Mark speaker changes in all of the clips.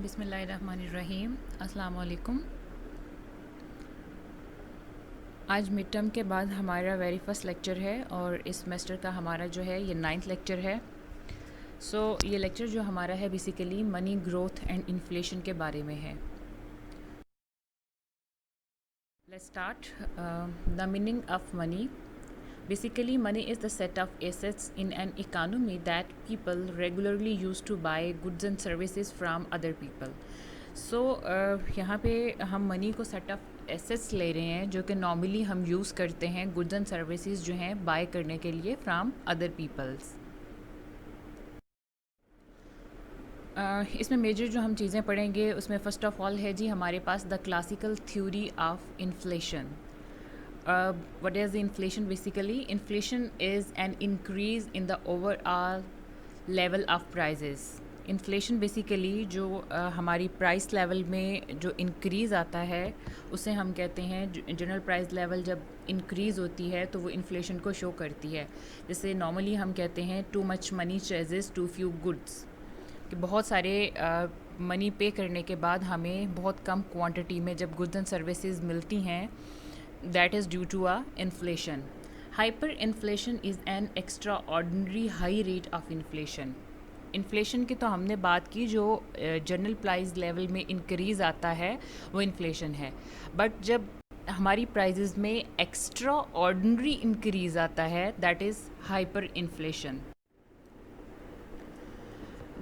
Speaker 1: बिस्मिल्लाहिर्रहमानिर्रहीम। अस्सलाम वालेकुम। आज मिड टर्म के बाद हमारा वेरी फर्स्ट लेक्चर है और इस सेमेस्टर का हमारा जो है ये 9th लेक्चर है। ये लेक्चर जो हमारा है basically money growth and inflation के बारे में है। Let's start. The meaning of money. Basically, money is the set of assets in an economy that people regularly use to buy goods and services from other people. यहाँ पे हम money को set of assets ले रहे हैं जो कि normally हम यूज़ करते हैं गुड्स एंड सर्विसेज जो हैं बाय करने के लिए फ्राम अदर पीपल्स। इसमें मेजर जो हम चीज़ें पढ़ेंगे उसमें फ़र्स्ट ऑफ ऑल है जी हमारे पास the classical theory of inflation. What is the inflation? Basically, inflation is an increase in the overall level of prices. Inflation basically जो हमारी प्राइस लेवल में जो इंक्रीज़ आता है उसे हम कहते हैं जनरल प्राइस लेवल जब इंक्रीज़ होती है तो वो इन्फ्लेशन को शो करती है. जैसे नॉर्मली हम कहते हैं too much money chases too few goods, कि बहुत सारे मनी पे करने के बाद हमें बहुत कम क्वांटिटी में जब गुड्स एंड सर्विसेज मिलती हैं, that is due to a inflation. Hyperinflation is an extraordinary high rate of inflation. Inflation की तो हमने बात की, जो जनरल प्राइस लेवल में इंक्रीज़ आता है वो इन्फ्लेशन है. बट जब हमारी प्राइजेज़ में एक्स्ट्रा ऑर्डिनरी इंक्रीज़ आता है that is hyper inflation.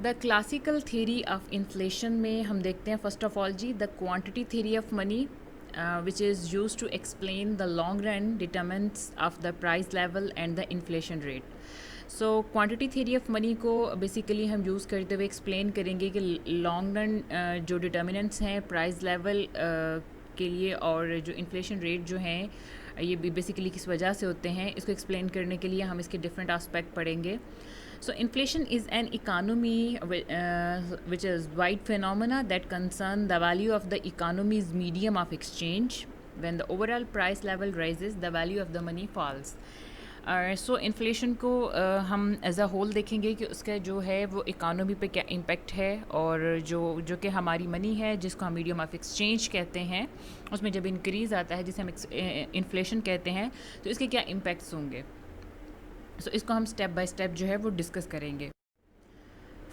Speaker 1: The classical theory of inflation में हम देखते हैं फर्स्ट ऑफ ऑल जी the quantity theory of money, which is used to explain the long run determinants of the price level and the inflation rate. So quantity theory of money को basically हम use करते हुए explain करेंगे कि long run जो determinants हैं price level के लिए और जो inflation rate जो हैं ये बेसिकली किस वजह से होते हैं, इसको explain करने के लिए हम इसके different aspect पढ़ेंगे. So inflation is an economy which is wide phenomena that concern the value of the economy's medium of exchange. When the overall price level rises, the value of the money falls. So inflation को हम as a whole देखेंगे कि उसका जो है वो economy पे क्या इम्पेक्ट है, और जो कि हमारी मनी है जिसको हम मीडियम ऑफ एक्सचेंज कहते हैं उसमें जब इंक्रीज़ आता है जिसे हम इन्फ्लेशन कहते हैं तो इसके क्या इम्पेक्ट्स होंगे. इसको हम स्टेप बाय स्टेप जो है वो डिस्कस करेंगे.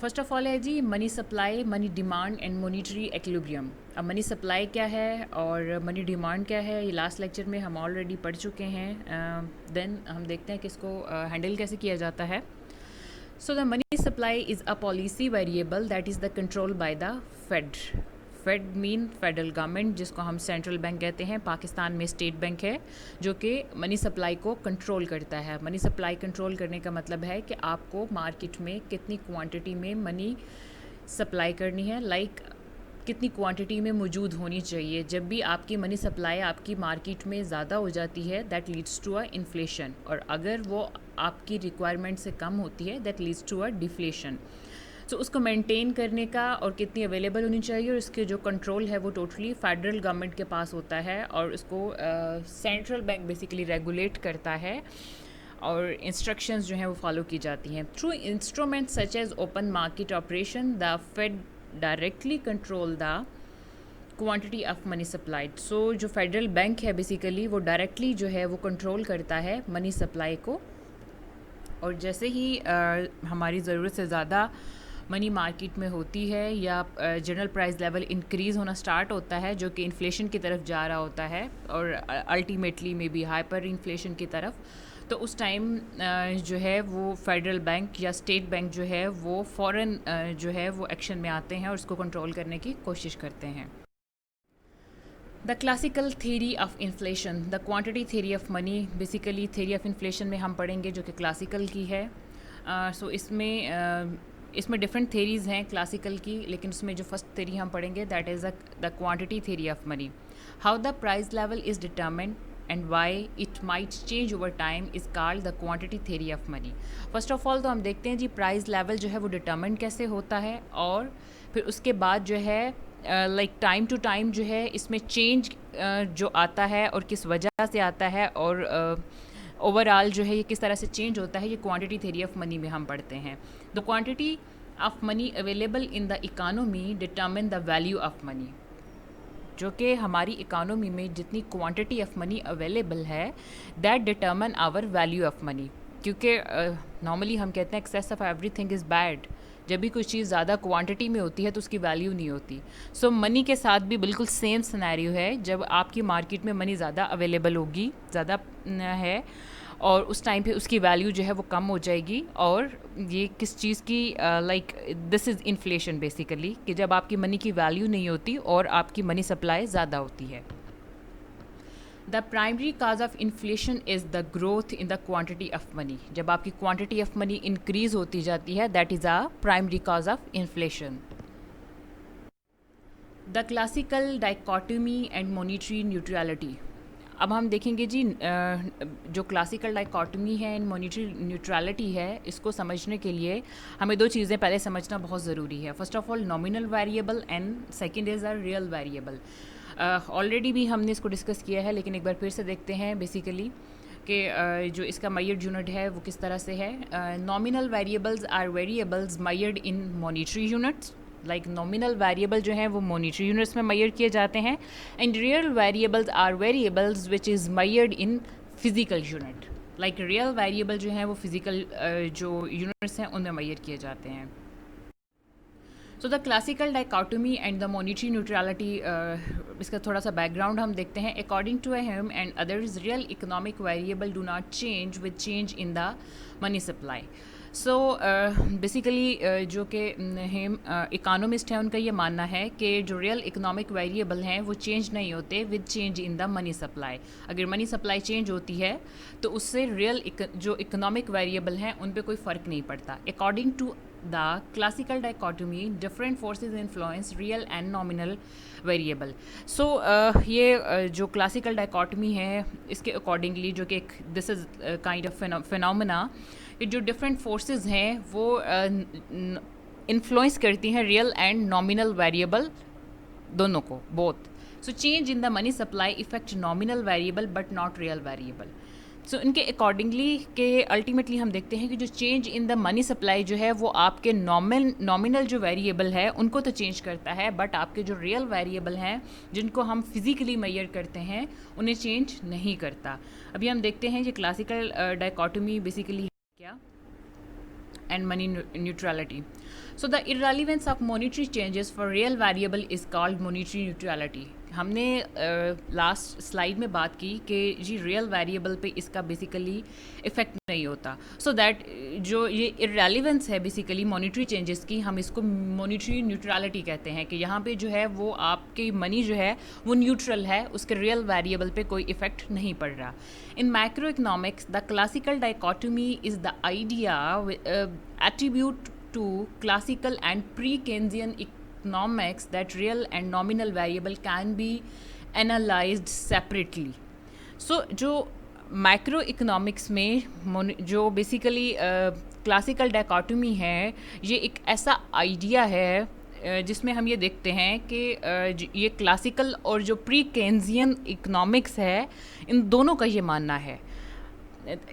Speaker 1: फर्स्ट ऑफ ऑल है जी money supply, money demand and monetary equilibrium. अब मनी सप्लाई क्या है और मनी डिमांड क्या है ये लास्ट लेक्चर में हम ऑलरेडी पढ़ चुके हैं. देन हम देखते हैं कि इसको हैंडल कैसे किया जाता है. So the money supply is a policy variable that is the control by the Fed. Fed mean federal government, जिसको हम सेंट्रल बैंक कहते हैं. पाकिस्तान में स्टेट बैंक है जो कि मनी सप्लाई को कंट्रोल करता है. मनी सप्लाई कंट्रोल करने का मतलब है कि आपको मार्केट में कितनी क्वांटिटी में मनी सप्लाई करनी है, कितनी क्वांटिटी में मौजूद होनी चाहिए. जब भी आपकी मनी सप्लाई आपकी मार्केट में ज़्यादा हो जाती है that leads to a inflation, और अगर वो आपकी रिक्वायरमेंट से कम होती है that leads to a deflation. तो उसको मेंटेन करने का और कितनी अवेलेबल होनी चाहिए और इसके जो कंट्रोल है वो टोटली फेडरल गवर्नमेंट के पास होता है, और उसको सेंट्रल बैंक बेसिकली रेगुलेट करता है और इंस्ट्रक्शंस जो हैं वो फॉलो की जाती हैं. Through instrument such as open market operation the Fed directly control the quantity of money supplied. So जो फेडरल बैंक है बेसिकली वो डायरेक्टली जो है वो कंट्रोल करता है मनी सप्लाई को, और जैसे ही हमारी ज़रूरत से ज़्यादा मनी मार्केट में होती है या जनरल प्राइस लेवल इंक्रीज़ होना स्टार्ट होता है जो कि इन्फ्लेशन की तरफ जा रहा होता है और अल्टीमेटली में भी हाइपर इन्फ्लेशन की तरफ, तो उस टाइम जो है वो फेडरल बैंक या स्टेट बैंक जो है वो फ़ौरन जो है वो एक्शन में आते हैं और उसको कंट्रोल करने की कोशिश करते हैं. The classical theory of inflation, the quantity theory of money. Basically theory of inflation में हम पढ़ेंगे जो कि क्लासिकल की है. इसमें डिफरेंट थेरीज़ हैं क्लासिकल की, लेकिन उसमें जो फर्स्ट थेरी हम पढ़ेंगे that is the quantity theory of money. How the price level is determined and why it might change over time is called the quantity theory of money. First of all तो हम देखते हैं जी price level जो है वो determined कैसे होता है, और फिर उसके बाद जो है टाइम टू टाइम जो है इसमें चेंज जो आता है और किस वजह से आता है, और ओवरऑल जो है ये किस तरह से चेंज होता है, ये क्वांटिटी थ्योरी ऑफ मनी में हम पढ़ते हैं. The quantity of money available in the economy determine the value of money, जो कि हमारी इकानमी में जितनी क्वांटिटी ऑफ मनी अवेलेबल है that determine our value of money. क्योंकि नॉर्मली हम कहते हैं excess of everything is bad. जब भी कोई चीज़ ज़्यादा क्वांटिटी में होती है तो उसकी वैल्यू नहीं होती। सो मनी के साथ भी बिल्कुल सेम सिनेरियो है। जब आपकी मार्केट में मनी ज़्यादा अवेलेबल होगी, ज़्यादा है, और उस टाइम पे उसकी वैल्यू जो है वो कम हो जाएगी। और ये किस चीज़ की like this is inflation basically, कि जब आपकी मनी की वैल्यू नहीं होती और आपकी मनी सप्लाई ज़्यादा होती है। The primary cause of inflation is the growth in the quantity of money. जब आपकी क्वांटिटी ऑफ मनी इंक्रीज होती जाती है that is a primary cause of inflation. The classical dichotomy and monetary neutrality. अब हम देखेंगे जी जो क्लासिकल डाइकोटमी है एंड मॉनिटरी न्यूट्रलिटी है, इसको समझने के लिए हमें दो चीज़ें पहले समझना बहुत ज़रूरी है। First of all nominal variable and second is a real variable. Already भी हमने इसको डिस्कस किया है, लेकिन एक बार फिर से देखते हैं बेसिकली कि जो इसका मेजर्ड यूनिट है वो किस तरह से है। Nominal variables are variables measured in monetary units. Like nominal variable जो हैं वो मॉनिटरी यूनिट्स में मेजर किए जाते हैं, and real variables are variables which is measured in physical unit. Like real variable जो हैं वो फिजिकल जो यूनिट्स हैं उनमें मेजर किए जाते हैं। So the classical dichotomy and the monetary neutrality, इसका थोड़ा सा बैकग्राउंड हम देखते हैं। According to him and others, real economic variable do not change with change in the money supply. So basically जो कि हिम इकोनॉमिस्ट हैं उनका ये मानना है कि जो रियल इकोनॉमिक वेरिएबल हैं वो चेंज नहीं होते with change in the money supply. अगर मनी सप्लाई चेंज होती है तो उससे रियल जो इकोनॉमिक वेरिएबल हैं उन पे कोई फ़र्क नहीं पड़ता। According to the classical dichotomy, different forces influence real and nominal variable. So ये जो classical dichotomy है इसके accordingly, जो कि this is kind of phenomena, कि जो different forces हैं वो influence करती हैं real and nominal variable दोनों को, both. So change in the money supply affect nominal variable but not real variable. सो इनके अकॉर्डिंगली के अल्टीमेटली हम देखते हैं कि जो change in the money supply जो है वो आपके नॉमिनल जो वेरिएबल है उनको तो चेंज करता है, बट आपके जो रियल वेरिएबल हैं जिनको हम फिजिकली मेजर करते हैं उन्हें चेंज नहीं करता। अभी हम देखते हैं कि क्लासिकल डाइकोटमी बेसिकली क्या and money neutrality. So the irrelevance of monetary changes for real variable is called monetary neutrality. हमने लास्ट स्लाइड में बात की कि जी रियल वेरिएबल पे इसका बेसिकली इफ़ेक्ट नहीं होता। सो दैट जो ये इररेलेवेंस है बेसिकली मॉनिटरी चेंजेस की, हम इसको मॉनिटरी न्यूट्रलिटी कहते हैं कि यहाँ पे जो है वो आपकी मनी जो है वो न्यूट्रल है, उसके रियल वेरिएबल पे कोई इफ़ेक्ट नहीं पड़ रहा। In micro economics the classical dichotomy is the idea attribute to classical and pre-Keynesian economics that real and nominal variable can be analyzed separately. So जो माइक्रो इकोनॉमिक्स में जो बेसिकली क्लासिकल डाइकोटमी है, ये एक ऐसा आइडिया है जिसमें हम ये देखते हैं कि ये क्लासिकल और जो प्री केन्जियन इकोनॉमिक्स है इन दोनों का ये मानना है।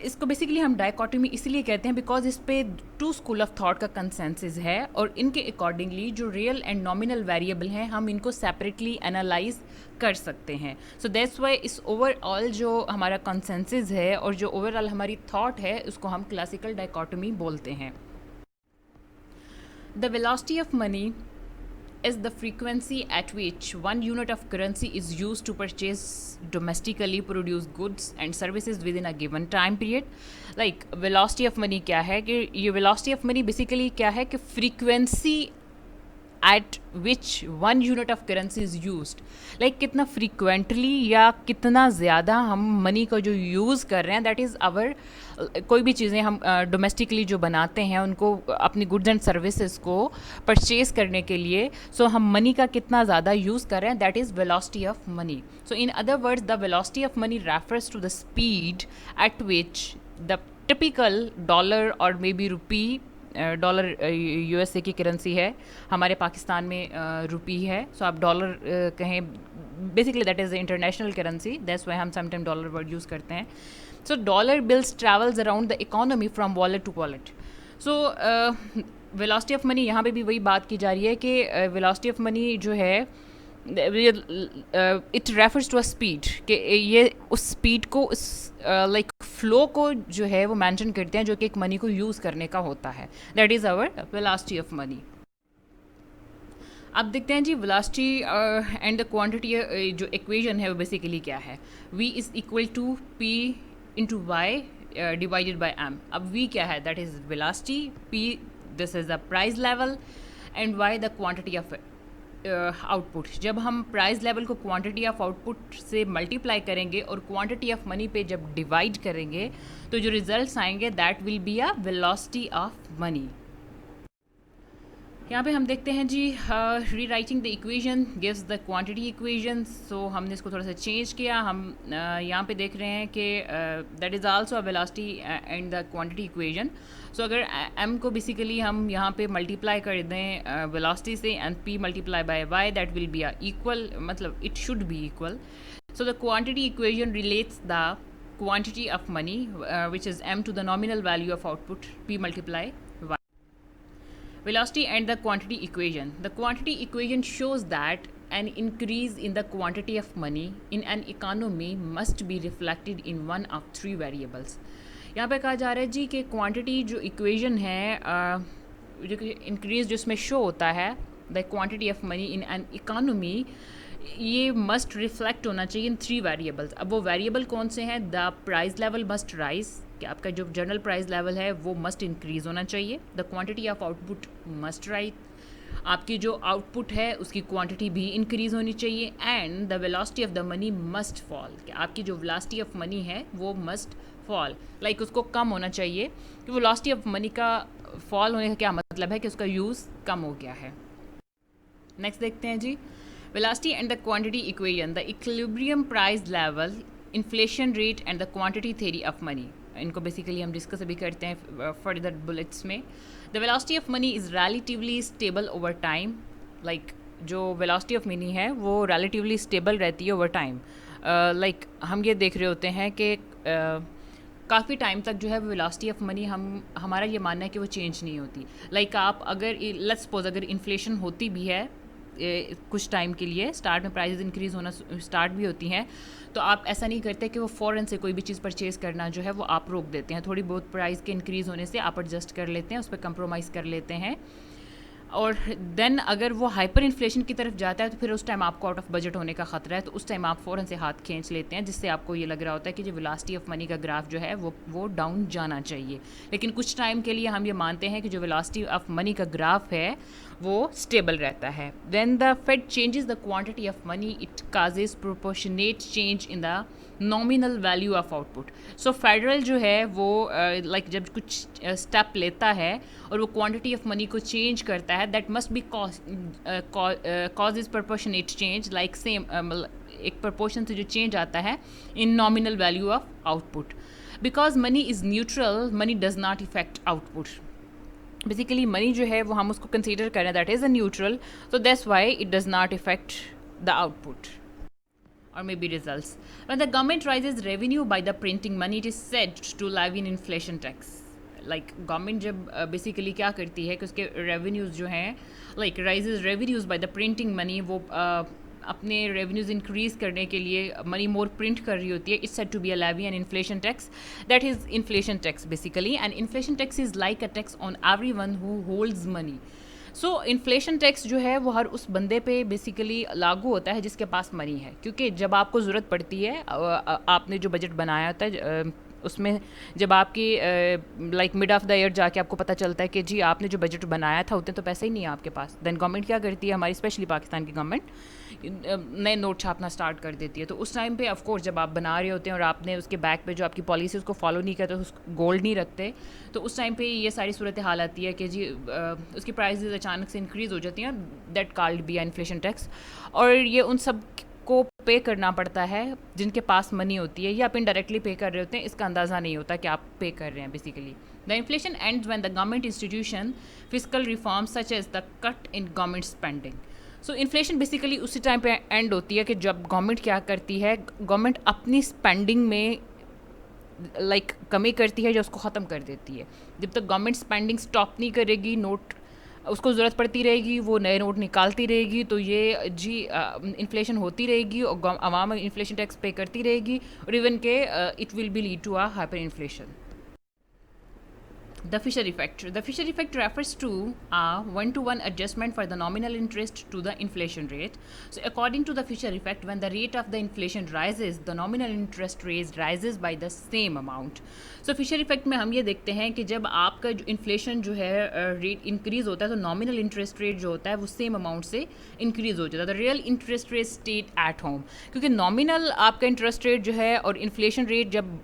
Speaker 1: इसको बेसिकली हम डाइकोटमी इसलिए कहते हैं बिकॉज इस पे टू स्कूल ऑफ थॉट का कंसेंसस है, और इनके अकॉर्डिंगली जो रियल एंड नॉमिनल वेरिएबल हैं हम इनको सेपरेटली एनालाइज कर सकते हैं। सो दैट्स वाई इस ओवरऑल जो हमारा कंसेंसस है और जो ओवरऑल हमारी थॉट है उसको हम क्लासिकल डाइकोटमी बोलते हैं। The velocity of money is the frequency at which one unit of currency is used to purchase domestically produced goods and services within a given time period. Like velocity of money क्या है कि ये velocity of money basically क्या है कि frequency at which one unit of currency is used. Like कितना frequently या कितना ज़्यादा हम मनी का जो यूज़ कर रहे हैं, that is our कोई भी चीज़ें हम डोमेस्टिकली जो बनाते हैं उनको अपनी गुड्स एंड सर्विसेज को परचेज करने के लिए, सो हम मनी का कितना ज़्यादा यूज़ कर रहे हैं, that is velocity of money. So in other words the velocity of money refers to the speed at which the typical dollar और maybe rupee, dollar USA की करेंसी है, हमारे पाकिस्तान में रुपी है, सो आप डॉलर कहें, basically that is international currency, that's why हम sometime dollar word use करते हैं. So dollar bills travels around the economy from wallet to wallet. So velocity of money, यहाँ पे भी वही बात की जा रही है कि वेलोसिटी ऑफ मनी जो है it refers to a speed, कि ये उस स्पीड को, उस लाइक फ्लो को जो है वो मेंशन करते हैं जो कि एक मनी को यूज़ करने का होता है. That is our velocity of money. अब देखते हैं जी वेलोसिटी एंड द क्वांटिटी, जो इक्वेशन है वो बेसिकली क्या है. v is equal to p into Y divided by m. अब v क्या है, that is velocity, p this is the price level and y the quantity of output. जब हम प्राइस लेवल को क्वांटिटी ऑफ आउटपुट से multiply करेंगे और quantity of money पे जब डिवाइड करेंगे तो जो रिजल्ट्स आएंगे that will be a velocity of money. यहाँ पे हम देखते हैं जी rewriting the equation gives the quantity equation. So हमने इसको थोड़ा सा चेंज किया. हम यहाँ पे देख रहे हैं कि that is also a velocity and the quantity equation. So अगर m को बेसिकली हम यहाँ पे मल्टीप्लाई कर दें वेलोसिटी से and p multiply by y, that will be equal, मतलब it should be equal. So the quantity equation relates the quantity of money which is m to the nominal value of output p multiply y. Velocity and the quantity equation. The quantity equation shows that an increase in the quantity of money in an economy must be reflected in one of three variables. यहाँ पे कहा जा रहा है जी कि quantity जो equation है जो कि इंक्रीज जो इसमें शो होता है the quantity of money in an economy, ये मस्ट रिफ्लेक्ट होना चाहिए इन थ्री वेरिएबल्स. अब वो वेरिएबल कौन से हैं. The price level must rise, कि आपका जो जनरल प्राइस लेवल है वो मस्ट इंक्रीज होना चाहिए. The quantity of output must rise, आपकी जो आउटपुट है उसकी क्वांटिटी भी इंक्रीज होनी चाहिए. And the velocity of the money must fall, कि आपकी जो वेलोसिटी ऑफ मनी है वो मस्ट फॉल, लाइक उसको कम होना चाहिए. कि वेलोसिटी ऑफ मनी का फॉल होने का क्या मतलब है कि उसका यूज़ कम हो गया है. नेक्स्ट देखते हैं जी velocity and the quantity equation, the equilibrium price level, inflation rate and the quantity theory of money. इनको बेसिकली हम डिस्कस अभी करते हैं फर्दर बुलेट्स में. The velocity of money is relatively stable over time, like जो velocity of money है वो relatively stable रहती है ओवर टाइम. लाइक हम ये देख रहे होते हैं कि काफ़ी टाइम तक जो है वेलोसिटी ऑफ मनी हमारा ये मानना है कि वो चेंज नहीं होती. लाइक आप अगर लेट्स सपोज अगर इन्फ्लेशन होती भी है कुछ टाइम के लिए, स्टार्ट में प्राइसेस इंक्रीज़ होना स्टार्ट भी होती हैं, तो आप ऐसा नहीं करते कि वो फ़ौरन से कोई भी चीज़ परचेज़ करना जो है वो आप रोक देते हैं. थोड़ी बहुत प्राइस के इंक्रीज़ होने से आप एडजस्ट कर लेते हैं, उस पर कंप्रोमाइज़ कर लेते हैं. और देन अगर वो हाइपर इन्फ्लेशन की तरफ जाता है तो फिर उस टाइम आपको आउट ऑफ बजट होने का ख़तरा है, तो उस टाइम आप फ़ौरन से हाथ खींच लेते हैं, जिससे आपको ये लग रहा होता है कि जो वेलोसिटी ऑफ मनी का ग्राफ जो है वो डाउन जाना चाहिए. लेकिन कुछ टाइम के लिए हम ये मानते हैं कि जो वेलोसिटी ऑफ मनी का ग्राफ है वो स्टेबल रहता है. Then the Fed changes the quantity of money, it causes proportionate change in the nominal value of output. So federal जो है वो लाइक जब कुछ स्टेप लेता है और वो क्वांटिटी ऑफ मनी को चेंज करता है, that must be cause is proportionate change, like same एक प्रोपोर्शन से जो चेंज आता है इन nominal value of output. Because money is neutral, money does not effect output. Basically money जो है वो हम उसको कंसीडर करें that is a neutral, so that's why it does not effect the output or maybe results. When the government raises revenue by the printing money, it is said to levy an inflation tax. Like government जब basically क्या करती है कि उसके revenues जो हैं, like rises revenues by the printing money, वो अपने रेवेन्यूज़ इंक्रीज़ करने के लिए मनी मोर प्रिंट कर रही होती है. It's said to be a levy an inflation tax. That is inflation tax basically. And inflation tax is like a tax on every one who holds money. So inflation tax जो है वो हर उस बंदे पे बेसिकली लागू होता है जिसके पास मनी है, क्योंकि जब आपको ज़रूरत पड़ती है, आपने जो बजट बनाया होता है उसमें जब आपकी like mid of the year जाके आपको पता चलता है कि जी आपने जो बजट बनाया था उतने तो पैसे ही नहीं है आपके पास, देन गवर्नमेंट क्या करती है, हमारी स्पेशली पाकिस्तान की गवर्नमेंट नए नोट छापना स्टार्ट कर देती है. तो उस टाइम पे ऑफ कोर्स जब आप बना रहे होते हैं और आपने उसके बैक पे जो आपकी पॉलिसी उसको फॉलो नहीं करते, उस गोल्ड नहीं रखते, तो उस टाइम पे ये सारी सूरत हाल आती है कि जी उसकी प्राइसेस अचानक से इंक्रीज़ हो जाती हैं, that called be inflation tax. और ये उन सब को पे करना पड़ता है जिनके पास मनी होती है, या आप इनडायरेक्टली पे कर रहे होते हैं, इसका अंदाज़ा नहीं होता कि आप पे कर रहे हैं basically. The inflation ends when the government institution physical reform such as the cut in government spending. So inflation basically उसी टाइम पे एंड होती है कि जब गवर्नमेंट क्या करती है, गवर्नमेंट अपनी स्पेंडिंग में लाइक कमी करती है या उसको ख़त्म कर देती है. जब तक गवर्नमेंट स्पेंडिंग स्टॉप नहीं करेगी, नोट उसको ज़रूरत पड़ती रहेगी, वो नए नोट निकालती रहेगी, तो ये जी इन्फ्लेशन होती रहेगी और आवाम इन्फ्लेशन टैक्स पे करती रहेगी और इवन के it will be lead to a hyper inflation. The Fisher effect. The Fisher effect refers to a one-to-one adjustment for the nominal interest to the inflation rate. So, according to the Fisher effect, when the rate of the inflation rises, the nominal interest rate rises by the same amount. So, Fisher effect में हम ये देखते हैं कि जब आपका जो inflation जो है रेट इंक्रीज होता है तो नॉमिनल इंटरेस्ट रेट जो होता है वो सेम अमाउंट से इंक्रीज हो जाता है. The real interest rate state at home, क्योंकि नॉमिनल आपका इंटरेस्ट रेट जो है और इन्फ्लेशन रेट जब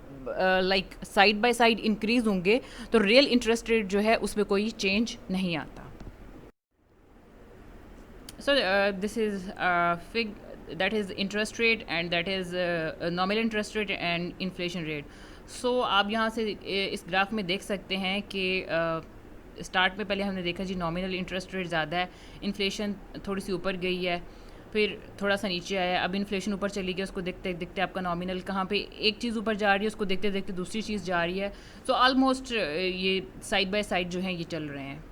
Speaker 1: like side by side increase होंगे तो रियल इंटरेस्ट रेट जो है उसमें कोई चेंज नहीं आता. So this is fig that is interest rate and that is nominal interest rate and inflation rate. So आप यहाँ से इस ग्राफ में देख सकते हैं कि स्टार्ट में पहले हमने देखा जी नॉमिनल इंटरेस्ट रेट ज़्यादा है, इन्फ्लेशन थोड़ी सी ऊपर गई है, फिर थोड़ा सा नीचे आया, अब इन्फ्लेशन ऊपर चली गई, उसको देखते देखते आपका नॉमिनल कहाँ पे एक चीज़ ऊपर जा रही है उसको देखते देखते दूसरी चीज़ जा रही है. सो ऑलमोस्ट ये साइड बाय साइड जो हैं ये चल रहे हैं.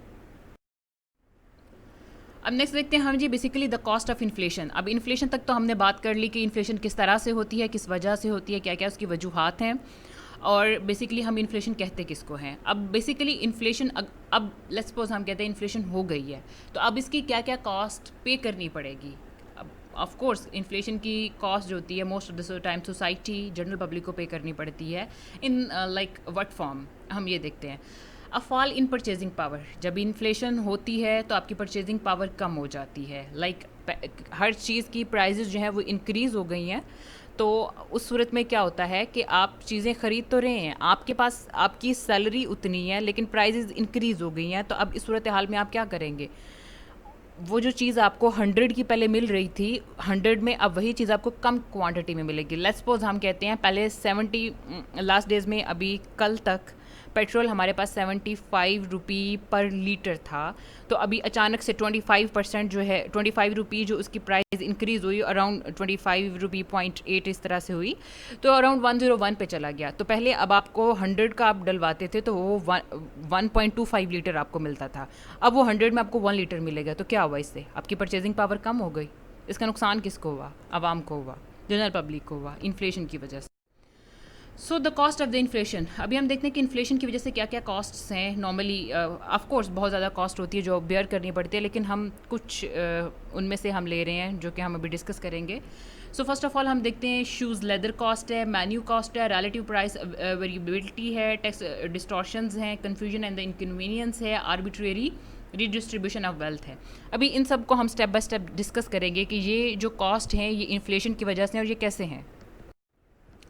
Speaker 1: अब नेक्स्ट देखते हैं हम जी basically the cost of inflation. अब इन्फ्लेशन तक तो हमने बात कर ली कि इन्फ्लेशन किस तरह से होती है, किस वजह से होती है, क्या क्या उसकी वजूहात हैं और बेसिकली हम इन्फ्लेशन कहते किसको हैं. अब बेसिकली इन्फ्लेशन अब लेट्स सपोज हम कहते हैं इन्फ्लेशन हो गई है तो अब इसकी क्या क्या कॉस्ट पे करनी पड़ेगी. ऑफ कोर्स इन्फ्लेशन की कॉस्ट जो होती है most of the time society general public को पे करनी पड़ती है. इन लाइक व्हाट फॉर्म हम ये देखते हैं. अ फॉल इन परचेजिंग पावर, जब इन्फ्लेशन होती है तो आपकी परचेजिंग पावर कम हो जाती है. लाइक हर चीज़ की प्राइजेस जो हैं वो इंक्रीज़ हो गई हैं, तो उस सूरत में क्या होता है कि आप चीज़ें ख़रीद तो रहे हैं, आपके पास आपकी सैलरी उतनी है लेकिन प्राइजेस इंक्रीज़ हो गई हैं, तो अब इस सूरत हाल में आप क्या करेंगे. वो जो चीज़ आपको 100 की पहले मिल रही थी 100 में अब वही चीज़ आपको कम क्वांटिटी में मिलेगी. लेट्स सपोज हम कहते हैं पहले 70 लास्ट डेज़ में अभी कल तक पेट्रोल हमारे पास 75 रुपी पर लीटर था, तो अभी अचानक से 25% जो है 25 रुपी जो उसकी प्राइस इंक्रीज़ हुई अराउंड 25 रुपी .8 इस तरह से हुई, तो अराउंड 101 पे चला गया. तो पहले अब आपको 100 का आप डलवाते थे तो वो 1.25 लीटर आपको मिलता था, अब वो 100 में आपको 1 लीटर मिलेगा. तो क्या हुआ, इससे आपकी परचेजिंग पावर कम हो गई. इसका नुकसान किसको हुआ, आवाम को हुआ, जनरल पब्लिक को हुआ, इन्फ्लेशन की वजह से. So the cost of the inflation. अभी हम देखते हैं कि इन्फ्लेशन की वजह से क्या क्या कॉस्ट्स हैं. नॉर्मली ऑफ कोर्स बहुत ज़्यादा कॉस्ट होती है जो बेयर करनी पड़ती है, लेकिन हम कुछ उनमें से हम ले रहे हैं जो कि हम अभी डिस्कस करेंगे. सो फर्स्ट ऑफ ऑल हम देखते हैं शूज़ लेदर कॉस्ट है, मैन्यू कॉस्ट है, रिलेटिव प्राइस वेरिएबिलिटी है, टैक्स डिस्टॉर्शंस हैं, कन्फ्यूजन एंड द इनकन्वीनियंस है, आर्बिट्रेरी रीडिस्ट्रीब्यूशन ऑफ वेल्थ है. अभी इन सब को हम स्टेप बाय स्टेप डिस्कस करेंगे कि ये जो कॉस्ट हैं ये इन्फ्लेशन की वजह से हैं और ये कैसे हैं.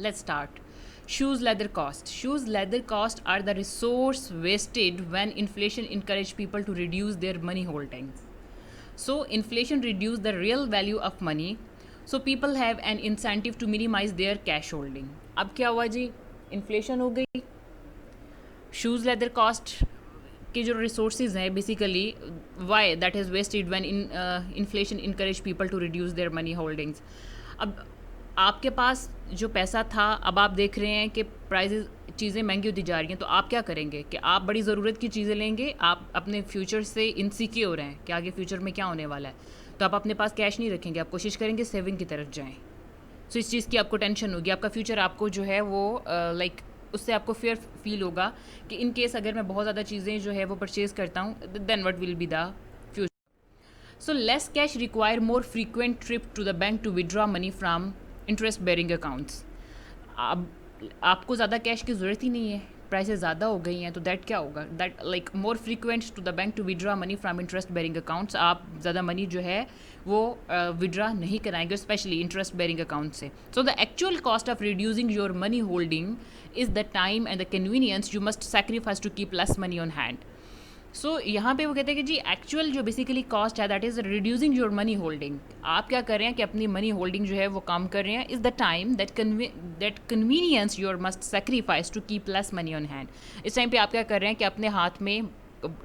Speaker 1: Let's start. Shoes leather cost. Shoes leather cost are the resource wasted when inflation encourage people to reduce their money holdings. So inflation reduce the real value of money. So people have an incentive to minimize their cash holding. अब क्या हुआ जी, inflation हो गई, shoes leather cost के जो resources हैं basically why that is wasted when inflation encourage people to reduce their money holdings. अब आपके पास जो पैसा था अब आप देख रहे हैं कि प्राइजेज चीज़ें महंगी होती जा रही हैं, तो आप क्या करेंगे कि आप बड़ी ज़रूरत की चीज़ें लेंगे. आप अपने फ्यूचर से इनसिक्योर हैं कि आगे फ्यूचर में क्या होने वाला है, तो आप अपने पास कैश नहीं रखेंगे, आप कोशिश करेंगे सेविंग की तरफ जाएं. सो इस चीज़ की आपको टेंशन होगी, आपका फ्यूचर आपको जो है वो लाइक उससे आपको फेयर फील होगा कि इन केस अगर मैं बहुत ज़्यादा चीज़ें जो है वो परचेज़ करता हूँ then what will be the future. So less cash require more frequent trip to the bank to withdraw money from interest bearing accounts. अब आपको ज़्यादा कैश की ज़रूरत ही नहीं है, प्राइसेस ज़्यादा हो गई हैं, तो दैट क्या होगा, that like more frequent to the bank to withdraw money from interest bearing accounts. आप ज़्यादा मनी जो है वो विड्रॉ नहीं कराएंगे स्पेशली इंटरेस्ट बेरिंग अकाउंट से. So the actual cost of reducing your money holding is the time and the convenience you must sacrifice to keep less money on hand. So यहाँ पे वो कहते हैं कि जी एक्चुअल जो बेसिकली कॉस्ट है that is reducing your money holding. आप क्या कर रहे हैं कि अपनी मनी होल्डिंग जो है वो कम कर रहे हैं. Is the time that convenience your must sacrifice to keep less money on hand. इस टाइम पे आप क्या कर रहे हैं कि अपने हाथ में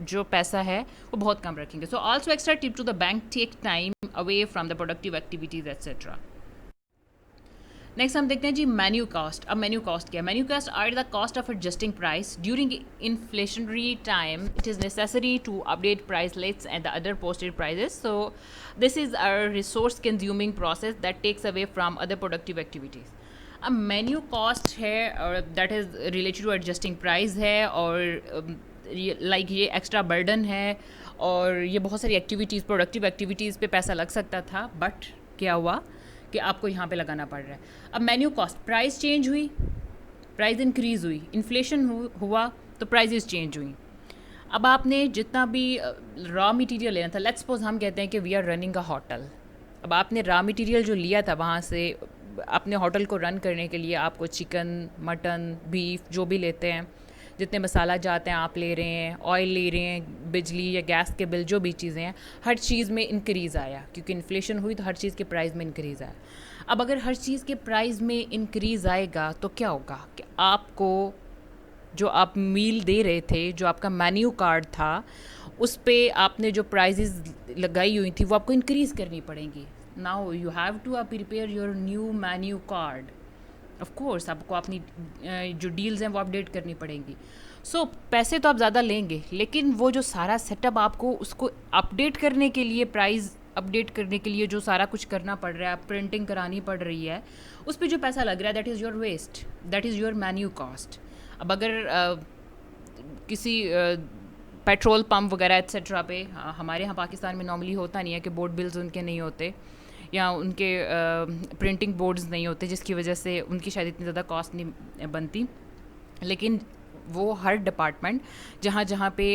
Speaker 1: जो पैसा है वो बहुत कम रखेंगे. So also extra tip to the bank take time away from the productive activities etcetera. Next हम देखते हैं जी मेन्यू कॉस्ट। अब मेन्यू कॉस्ट क्या है? Menu cost are the cost of adjusting price during inflationary time. It is necessary to update price lists and the other posted prices. So this is a resource consuming process that takes away from other productive activities. अब menu cost है और that is related to adjusting price है, और like ये extra burden है, और ये बहुत सारी एक्टिविटीज़, प्रोडक्टिव एक्टिविटीज़ पे पैसा लग सकता था, बट क्या हुआ कि आपको यहाँ पे लगाना पड़ रहा है। अब मेन्यू कॉस्ट, प्राइस चेंज हुई, प्राइस इंक्रीज़ हुई, इन्फ्लेशन हुआ तो प्राइजेस चेंज हुई। अब आपने जितना भी रॉ मटेरियल लेना था, लेट्स सपोज हम कहते हैं कि we are running a hotel. अब आपने रॉ मटेरियल जो लिया था वहाँ से अपने होटल को रन करने के लिए आपको चिकन, मटन, बीफ जो भी लेते हैं, जितने मसाला जाते हैं आप ले रहे हैं, ऑयल ले रहे हैं, बिजली या गैस के बिल जो भी चीज़ें हैं, हर चीज़ में इंक्रीज़ आया क्योंकि इन्फ्लेशन हुई, तो हर चीज़ के प्राइस में इंक्रीज़ आया। अब अगर हर चीज़ के प्राइस में इंक्रीज़ आएगा तो क्या होगा कि आपको जो आप मील दे रहे थे, जो आपका मेन्यू कार्ड था, उस पे आपने जो प्राइजेस लगाई हुई थी वो आपको इंक्रीज़ करनी पड़ेंगी। Now you have to prepare your new menu card. Of course आपको अपनी जो डील्स हैं वो अपडेट करनी पड़ेंगी। सो पैसे तो आप ज़्यादा लेंगे, लेकिन वो जो सारा सेटअप आपको उसको अपडेट करने के लिए, प्राइस अपडेट करने के लिए जो सारा कुछ करना पड़ रहा है, प्रिंटिंग करानी पड़ रही है, उस पर जो पैसा लग रहा है, that is your waste, that is your menu cost. अब अगर किसी पेट्रोल पंप वगैरह एट्सेट्रा पे, हमारे यहाँ पाकिस्तान में नॉर्मली होता नहीं है कि बोर्ड बिल्स उनके नहीं होते या उनके प्रिंटिंग बोर्ड्स नहीं होते, जिसकी वजह से उनकी शायद इतनी ज़्यादा कॉस्ट नहीं बनती। लेकिन वो हर डिपार्टमेंट जहाँ जहाँ पे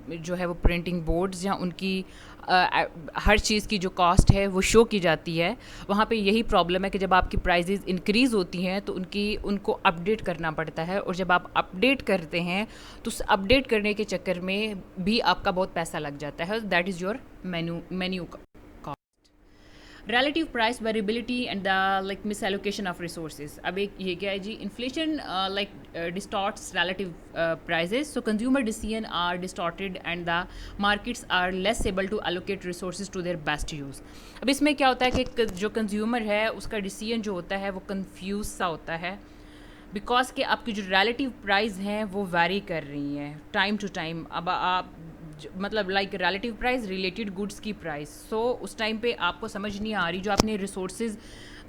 Speaker 1: जो है वो प्रिंटिंग बोर्ड्स, जहाँ उनकी हर चीज़ की जो कॉस्ट है वो शो की जाती है, वहाँ पे यही प्रॉब्लम है कि जब आपकी प्राइजेज़ इंक्रीज़ होती हैं तो उनको अपडेट करना पड़ता है, और जब आप अपडेट करते हैं तो उस अपडेट करने के चक्कर में भी आपका बहुत पैसा लग जाता है। That is your menu relative price variability and the like misallocation of resources। अब एक ये क्या है जी, inflation distorts relative prices, so consumer decision are distorted and the markets are less able to allocate resources to their best use। अब इसमें क्या होता है कि जो कंज्यूमर है उसका डिसीजन जो होता है वो कंफ्यूज सा होता है, बिकॉज कि आपकी जो रिलेटिव प्राइस हैं वो वैरी कर रही हैं टाइम टू टाइम। अब आप मतलब like relative price related goods की प्राइस, सो उस टाइम पे आपको समझ नहीं आ रही, जो आपने रिसोर्सेज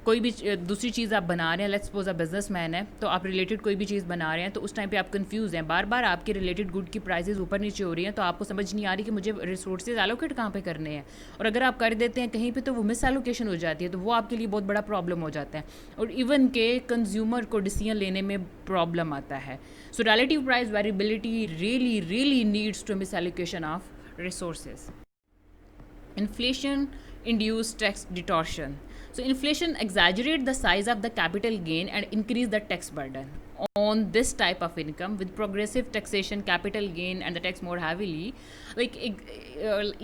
Speaker 1: कोई भी दूसरी चीज़ आप बना रहे हैं, लेट्स सपोज अ बिजनेसमैन है तो आप रिलेटेड कोई भी चीज़ बना रहे हैं, तो उस टाइम पे आप कंफ्यूज हैं, बार बार आपके रिलेटेड गुड की प्राइसेस ऊपर नीचे हो रही हैं, तो आपको समझ नहीं आ रही कि मुझे रिसोर्सेज एलोकेट कहाँ पे करने हैं, और अगर आप कर देते हैं कहीं पे तो वो मिस एलोकेशन हो जाती है, तो वो आपके लिए बहुत बड़ा प्रॉब्लम हो जाता है, और इवन के कंज्यूमर को डिसीजन लेने में प्रॉब्लम आता है। So relative price variability really really needs to misallocation of resources। Inflation induced tax distortion, so inflation exaggerate the size of the capital gain and increase the tax burden on this type of income। with progressive taxation capital gain and the tax more heavily, like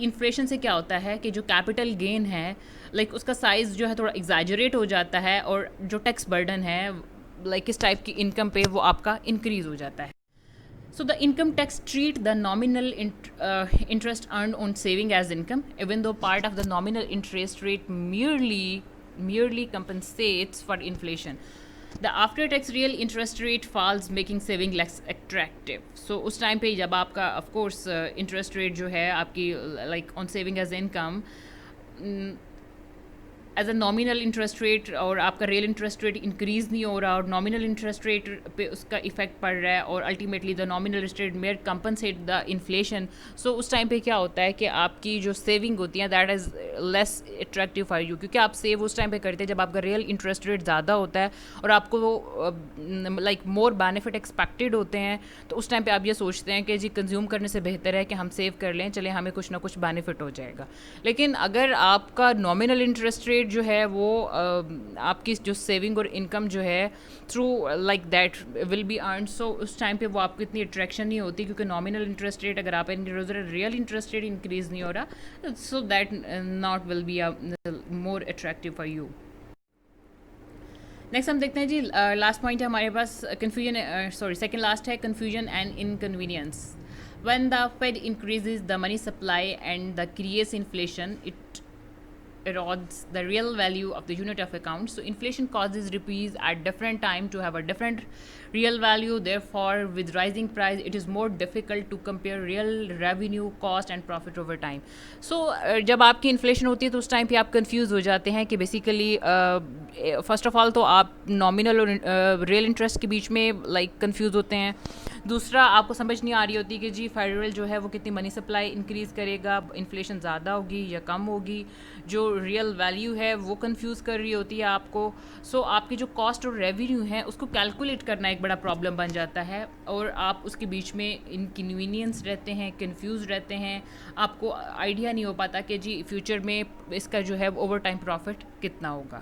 Speaker 1: inflation से क्या होता है कि जो capital gain है like उसका size जो है थोड़ा exaggerate हो जाता है, और जो tax burden है like इस type की income पे वो आपका increase हो जाता है। So the income tax treat the nominal interest earned on saving as income, even though part of the nominal interest rate merely compensates for inflation. The after tax real interest rate falls, making saving less attractive। So उस time पे जब आपका of course interest rate जो है आपकी like on saving as income as a nominal interest rate, और आपका real interest rate increase नहीं हो रहा, और नॉमिनल इंटरेस्ट रेट पे उसका इफेक्ट पड़ रहा है, और ultimately the nominal interest rate may or compensate the inflation. So उस टाइम पे क्या होता है कि आपकी जो सेविंग होती है that is less attractive for you, क्योंकि आप सेव उस टाइम पे करते हैं जब आपका रियल इंटरेस्ट रेट ज़्यादा होता है और आपको लाइक मोर बेनिफिट एक्सपेक्टेड होते हैं, तो उस टाइम पे आप ये सोचते हैं कि जी कंज्यूम करने से बेहतर है कि हम सेव कर लें, चले हमें कुछ ना कुछ बेनिफिट हो जाएगा। लेकिन अगर आपका नॉमिनल इंटरेस्ट रेट जो है वो आपकी जो सेविंग और इनकम जो है through like that will be earn, so उस टाइम पे वो आपको इतनी अट्रैक्शन नहीं होती, क्योंकि नॉमिनल इंटरेस्ट रेट अगर आप रियल इंटरेस्ट रेट इंक्रीज नहीं हो रहा, so that not will be more attractive for you. Next हम देखते हैं जी, लास्ट पॉइंट है हमारे पास कन्फ्यूजन, सॉरी सेकंड लास्ट है, confusion and inconvenience. When the Fed increases the money supply and the creates inflation, it erodes the real value of the unit of account. So inflation causes rupees at different time to have a different real value. Therefore, with rising price, it is more difficult to compare real revenue, cost and profit over time. So जब आपकी inflation होती है तो उस time पे आप confuse हो जाते हैं कि बेसिकली फर्स्ट ऑफ ऑल तो आप नॉमिनल और रियल इंटरेस्ट के बीच में लाइक कंफ्यूज होते हैं. दूसरा, आपको समझ नहीं आ रही होती कि जी फेडरल जो है वो कितनी मनी सप्लाई इंक्रीज़ करेगा, इन्फ्लेशन ज़्यादा होगी या कम होगी. जो रियल वैल्यू है वो कंफ्यूज कर रही होती है आपको. सो आपकी जो कॉस्ट और रेवेन्यू है उसको कैलकुलेट करना एक बड़ा प्रॉब्लम बन जाता है और आप उसके बीच में इनकन्वीनियंस रहते हैं, कंफ्यूज रहते हैं. आपको आइडिया नहीं हो पाता कि जी फ्यूचर में इसका जो है ओवर टाइम प्रॉफिट कितना होगा.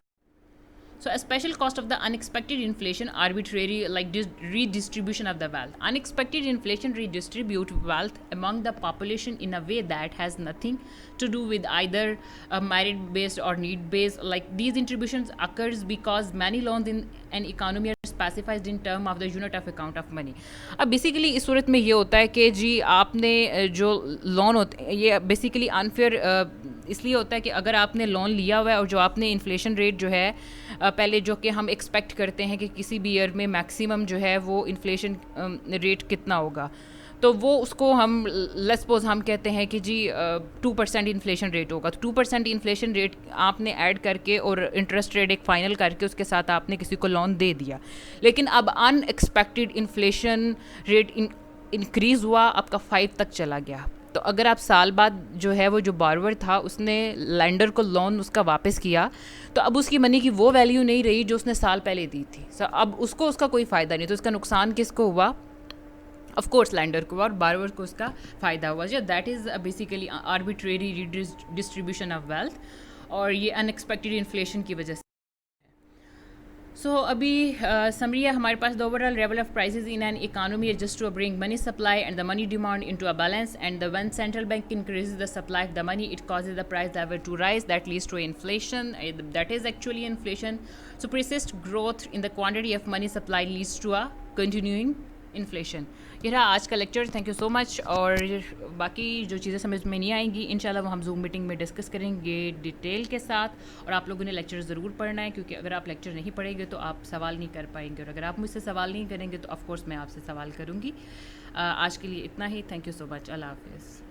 Speaker 1: So a special cost of the unexpected inflation, arbitrary like redistribution of the wealth. Unexpected inflation redistribute wealth among the population in a way that has nothing to do with either merit based or need based. Like these distributions occurs because many loans in an economy are specified in term of the unit of account of money. अब basically इस सूरत में ये होता है कि जी आपने जो loan होते हैं ये बेसिकली अनफेयर इसलिए होता है कि अगर आपने लोन लिया हुआ है और जो आपने इन्फ्लेशन रेट जो है पहले जो कि हम एक्सपेक्ट करते हैं कि किसी भी ईयर में मैक्सिमम जो है वो इन्फ्लेशन रेट कितना होगा, तो वो उसको हम लेट्स सपोज हम कहते हैं कि जी 2% इन्फ्लेशन रेट होगा. तो 2% इन्फ्लेशन रेट आपने ऐड करके और इंटरेस्ट रेट एक फ़ाइनल करके उसके साथ आपने किसी को लोन दे दिया. लेकिन अब अनएक्सपेक्टेड इन्फ्लेशन रेट इंक्रीज़ हुआ, आपका 5 तक चला गया. तो अगर आप साल बाद जो है वो जो बारवर था उसने लैंडर को लोन उसका वापस किया, तो अब उसकी मनी की वो वैल्यू नहीं रही जो उसने साल पहले दी थी. अब उसको उसका कोई फ़ायदा नहीं. तो इसका नुकसान किसको हुआ? ऑफ कोर्स लैंडर को और बारवर को उसका फ़ायदा हुआ. जो that is basically arbitrary distribution of wealth और ये अनएक्सपेक्टेड इन्फ्लेशन की वजह से. सो अभी समरी है हमारे पास. The overall level of prices in an economy just to bring money supply and the money demand into a balance and the when central bank increases the supply of the money it causes the price level to rise that leads to inflation. That is actually inflation. So persist growth in the quantity of money supply leads to a continuing inflation. ये रहा आज का lecture. Thank you so much. और बाकी जो चीज़ें समझ में नहीं आएंगी इंशाल्लाह वो हम जूम मीटिंग में डिस्कस करेंगे डिटेल के साथ. और आप लोगों ने लेक्चर ज़रूर पढ़ना है क्योंकि अगर आप लेक्चर नहीं पढ़ेंगे तो आप सवाल नहीं कर पाएंगे और अगर आप मुझसे सवाल नहीं करेंगे तो ऑफकोर्स मैं आपसे सवाल करूँगी. आज के लिए इतना ही. Thank you so much. अल्लाह हाफिज़.